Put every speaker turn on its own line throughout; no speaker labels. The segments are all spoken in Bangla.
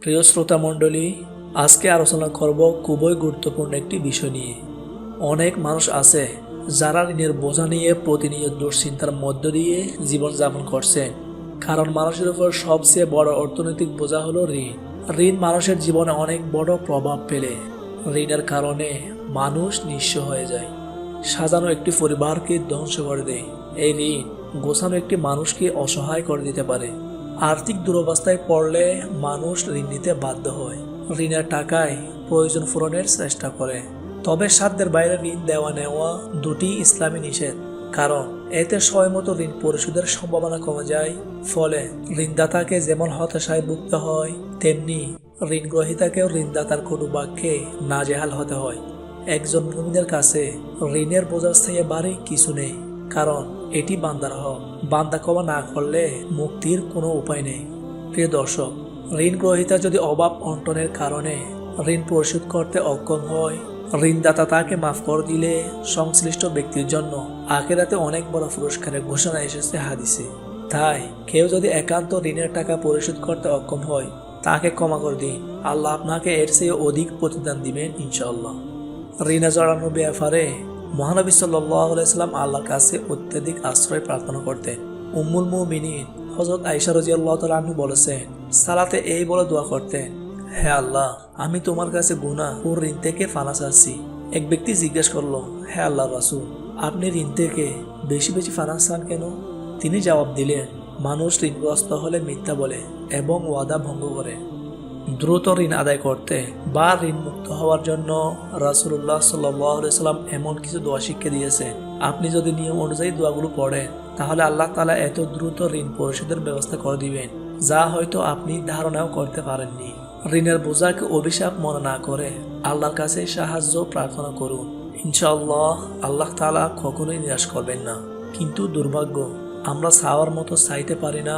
প্রিয় শ্রোতা মণ্ডলী, আজকে আলোচনা করব খুবই গুরুত্বপূর্ণ একটি বিষয় নিয়ে। অনেক মানুষ আছে যারা ঋণের বোঝা নিয়ে প্রতিনিয়ত দুশ্চিন্তার মধ্য দিয়ে জীবনযাপন করছেন। কারণ মানুষের উপর সবচেয়ে বড় অর্থনৈতিক বোঝা হলো ঋণ। ঋণ মানুষের জীবনে অনেক বড় প্রভাব ফেলে। ঋণের কারণে মানুষ নিঃস্ব হয়ে যায়, সাজানো একটি পরিবারকে ধ্বংস করে দেয়। এই ঋণ গোছানো একটি মানুষকে অসহায় করে দিতে পারে। আর্থিক দুরবস্থায় পড়লে মানুষ ঋণ নিতে বাধ্য হয়, ঋণের টাকায় প্রয়োজন পূরণের চেষ্টা করে। তবে সাধ্যের বাইরে ঋণ দেওয়া নেওয়া দুটি ইসলামী নিষেধ, কারণ এতে সময়মতো ঋণ পরিশোধের সম্ভাবনা কমে যায়। ফলে ঋণদাতাকে যেমন হতাশায় ভুগতে হয়, তেমনি ঋণ গ্রহীতাকেও ঋণদাতার কোনো বাক্যে নাজেহাল হতে হয়। একজন মুমিনের কাছে ঋণের বোঝার চেয়ে ভারী কিছু নেই, কারণ এটি বান্দার হক। বান্দা ক্ষমা না করলে মুক্তির কোনো উপায় নেই। প্রিয় দর্শক, ঋণ গ্রহীতা যদি অভাব অনটনের কারণে ঋণ পরিশোধ করতে অক্ষম হয়, ঋণদাতা তাকে মাফ করে দিলে সংশ্লিষ্ট ব্যক্তির জন্য আখিরাতে অনেক বড় পুরস্কারের ঘোষণা এসেছে হাদিসে। তাই কেউ যদি একান্ত ঋণের টাকা পরিশোধ করতে অক্ষম হয়, তাকে ক্ষমা করে দিন। আল্লাহ আপনাকে এর চেয়ে অধিক প্রতিদান দিবেন ইনশাআল্লাহ। ঋণে জড়ানোর ব্যাপারে মহানবী সাল্লাল্লাহু আলাইহি সাল্লাম আল্লাহর কাছে অত্যধিক আশ্রয় প্রার্থনা করতেন। উম্মুল মুমিনিন হযরত আয়েশা রাদিয়াল্লাহু তাআলা আনহা বলেছেন, সালাতে এই বলে দোয়া করতেন, হে আল্লাহ, আমি তোমার কাছে গুনাহ ও ঋণ থেকে পানা চাচ্ছি। এক ব্যক্তি জিজ্ঞেস করলো, হে আল্লাহর রাসূল, আপনি ঋণ থেকে বেশি বেশি পানা চান কেন? তিনি জবাব দিলেন, মানুষ ঋণগ্রস্ত হলে মিথ্যা বলে এবং ওয়াদা ভঙ্গ করে। দ্রুত ঋণ আদায় করতে বা ঋণ মুক্ত হওয়ার জন্য রাসূলুল্লাহ সাল্লাল্লাহু আলাইহি সাল্লাম এমন কিছু দোয়া শিক্ষা দিয়েছেন। আপনি যদি নিয়ম অনুযায়ী দোয়াগুলো পড়েন, তাহলে আল্লাহ তাআলা এত দ্রুত ঋণ পরিশোধের ব্যবস্থা করে দিবেন, যা হয়তো আপনি ধারণাও করতে পারেননি। ঋণের বোঝাকে অভিশাপ মনে না করে আল্লাহর কাছে সাহায্য প্রার্থনা করুন। ইনশাআল্লাহ আল্লাহ তাআলা কখনোই নিরাশ করবেন না। কিন্তু দুর্ভাগ্য, আমরা চাওয়ার মতো চাইতে পারি না,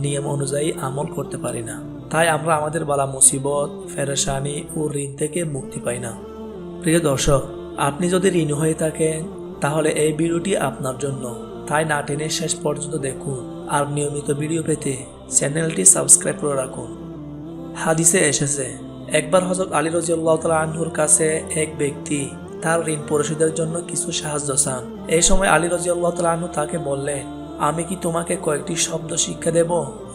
নিয়ম অনুযায়ী আমল করতে পারি না। তাই আমরা আমাদের বালা মুসিবত, পেরেশানি ও ঋণ থেকে মুক্তি পাই না। প্রিয় দর্শক, আপনি যদি ঋণ হয়ে থাকেন, তাহলে এই ভিডিওটি আপনার জন্য। তাই না টেনে শেষ পর্যন্ত দেখুন, আর নিয়মিত ভিডিও পেতে চ্যানেলটি সাবস্ক্রাইব করে রাখুন। হাদিসে এসেছে, একবার হযরত আলী রাদিয়াল্লাহু তাআলা আনহুর কাছে এক ব্যক্তি তার ঋণ পরিশোধের জন্য কিছু সাহায্য চান। এই সময় আলী রাদিয়াল্লাহু তাআলা আনহু তাকে বললেন, আমি কি তোমাকে কয়েকটি শব্দ শিক্ষা দেব,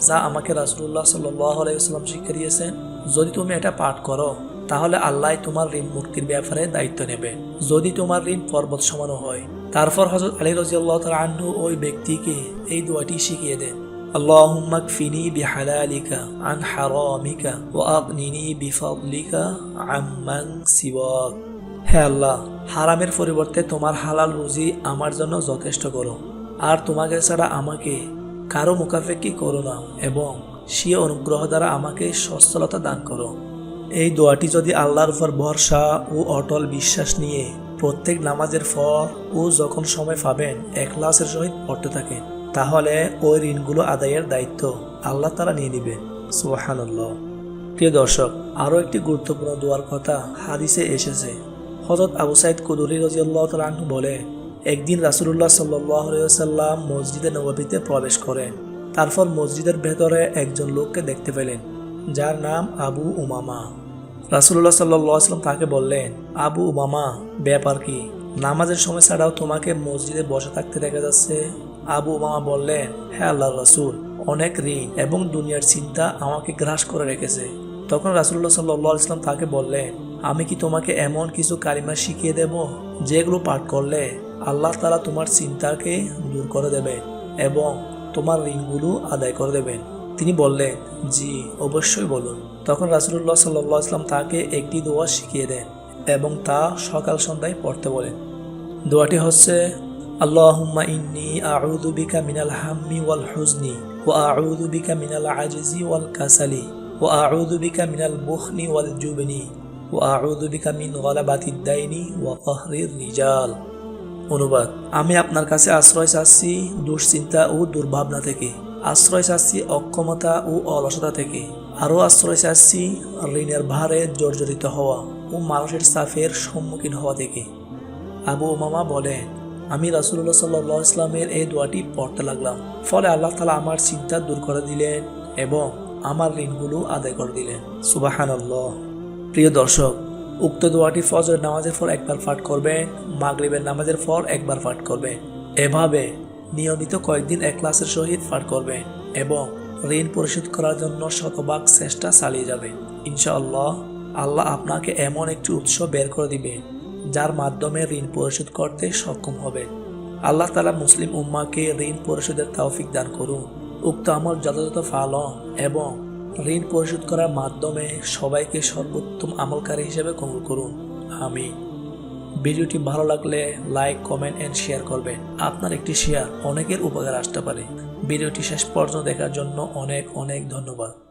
যা আমাকে রাসূলুল্লাহ সাল্লাল্লাহু আলাইহি ওয়াসাল্লাম শিক্ষা দিয়েছেন? যদি তুমি এটা পাঠ করো, তাহলে আল্লাহ তোমার ঋণ মুক্তির ব্যাপারে দায়িত্ব নেবে, যদি তোমার ঋণ পর্বত সমানও হয়। তারপর হযরত আলী রাদিয়াল্লাহু তাআলা আনহু ওই ব্যক্তিকে এই দোয়াটি শিখিয়ে দেন, আল্লাহুম্মা কফিনি বিহালালিকা আন হারামিকা ওয়া আগনিনি বিফাদলিকা আম্মান সিওয়াক। হে আল্লাহ, হারামের পরিবর্তে তোমার হালাল রুজি আমার জন্য যথেষ্ট করো, আর তোমাকে ছাড়া আমাকে কারো মুখাপেক্ষী করো না, এবং স্বীয় অনুগ্রহ দ্বারা আমাকে সচ্ছলতা দান করো। এই দোয়াটি যদি আল্লাহর উপর ভরসা ও অটল বিশ্বাস নিয়ে প্রত্যেক নামাজের পর ও যখন সময় পাবেন ইখলাসের সহিত পড়তে থাকেন, তাহলে ওই ঋণগুলো আদায়ের দায়িত্ব আল্লাহ তাআলা নিয়ে নেবেন। সুবহানাল্লাহ। প্রিয় দর্শক, আরও একটি গুরুত্বপূর্ণ দোয়ার কথা হাদিসে এসেছে। হযরত আবু সাঈদ খুদরী রাদিয়াল্লাহু তাআলা আনহু বলেন, একদিন রাসূলুল্লাহ সাল্লাল্লাহু আলাইহি ওয়াসাল্লাম মসজিদে নববীতে প্রবেশ করেন। তারপর মসজিদের ভেতরে একজন লোককে দেখতে পেলেন, যার নাম আবু উমামা। রাসূলুল্লাহ সাল্লাল্লাহু আলাইহি ওয়াসাল্লাম তাকে বললেন, আবু উমামা, ব্যাপার কি? নামাজের সময় ছাড়াও তোমাকে মসজিদে বসে থাকতে দেখা যাচ্ছে। আবু উমামা বললেন, হে আল্লাহর রাসূল, অনেক ঋণ এবং দুনিয়ার চিন্তা আমাকে গ্রাস করে রেখেছে। তখন রাসূলুল্লাহ সাল্লাল্লাহু আলাইহি ওয়াসাল্লাম তাকে বললেন, আমি কি তোমাকে এমন কিছু কালিমা শিখিয়ে দেব, যেগুলো পাঠ করলে আল্লাহ তাআলা তোমার চিন্তাকে দূর করে দেবেন এবং তোমার ঋণগুলো আদায় করে দেবেন? তিনি বললেন, জি, অবশ্যই বলুন। তখন রাসূলুল্লাহ সাল্লাল্লাহু আলাইহি ওয়াসাল্লাম তাকে একটি দোয়া শিখিয়ে দেন এবং তা সকাল সন্ধ্যায় পড়তে বলেন। দোয়াটি হচ্ছে, আল্লাহুম্মা ইন্নী আউযু বিকা মিনাল হাম্মি ওয়াল হুজনি ওয়া আউযু বিকা মিনাল আজজি ওয়াল কাসালি ওয়া আউযু বিকা মিনাল বুখলি ওয়াল জুবনি ওয়া আউযু বিকা মিন গালাবাতিদ দাইনি ওয়া কাহরির রিজাল। অনুবাদ, আমি আপনার কাছে আশ্রয় চাচ্ছি দুশ্চিন্তা ও দুর্ভাবনা থেকে, আশ্রয় চাচ্ছি অক্ষমতা ও অলসতা থেকে, আরও আশ্রয় চাচ্ছি ঋণের ভারে জর্জরিত হওয়া ও মানুষের চাপের সম্মুখীন হওয়া থেকে। আবু উমামা বলেন, আমি রাসূলুল্লাহ সাল্লাল্লাহু আলাইহি ওয়াসাল্লামের এই দোয়াটি পড়তে লাগলাম। ফলে আল্লাহ তাআলা আমার চিন্তা দূর করে দিলেন এবং আমার ঋণগুলো আদায় করে দিলেন। সুবহানাল্লাহ। প্রিয় দর্শক, উক্ত দোয়াটি ফজর নামাজের পর একবার পাঠ করবেন, মাগরিবের নামাজের পর একবার পাঠ করবেন। এভাবে নিয়মিত কয়েকদিন ইখলাসের সহিত পাঠ করবেন এবং ঋণ পরিশোধ করার জন্য শতভাগ চেষ্টা চালিয়ে যাবেন। ইনশাআল্লাহ আল্লাহ আপনাকে এমন একটি উৎস বের করে দিবেন যার মাধ্যমে ঋণ পরিশোধ করতে সক্ষম হবেন। আল্লাহ তাআলা মুসলিম উম্মাহকে ঋণ পরিশোধের তৌফিক দান করুন। উক্ত আমল যথাযথ পালন এবং ঋণ পরিশোধ করার মাধ্যমে সবাইকে সর্বোত্তম আমলকারী হিসেবে কবুল করুন। আমিন। ভিডিওটি ভালো লাগলে লাইক, কমেন্ট এন্ড শেয়ার করবেন। আপনার একটি শেয়ার অনেকের উপকার আসতে পারে। ভিডিওটি শেষ পর্যন্ত দেখার জন্য অনেক অনেক ধন্যবাদ।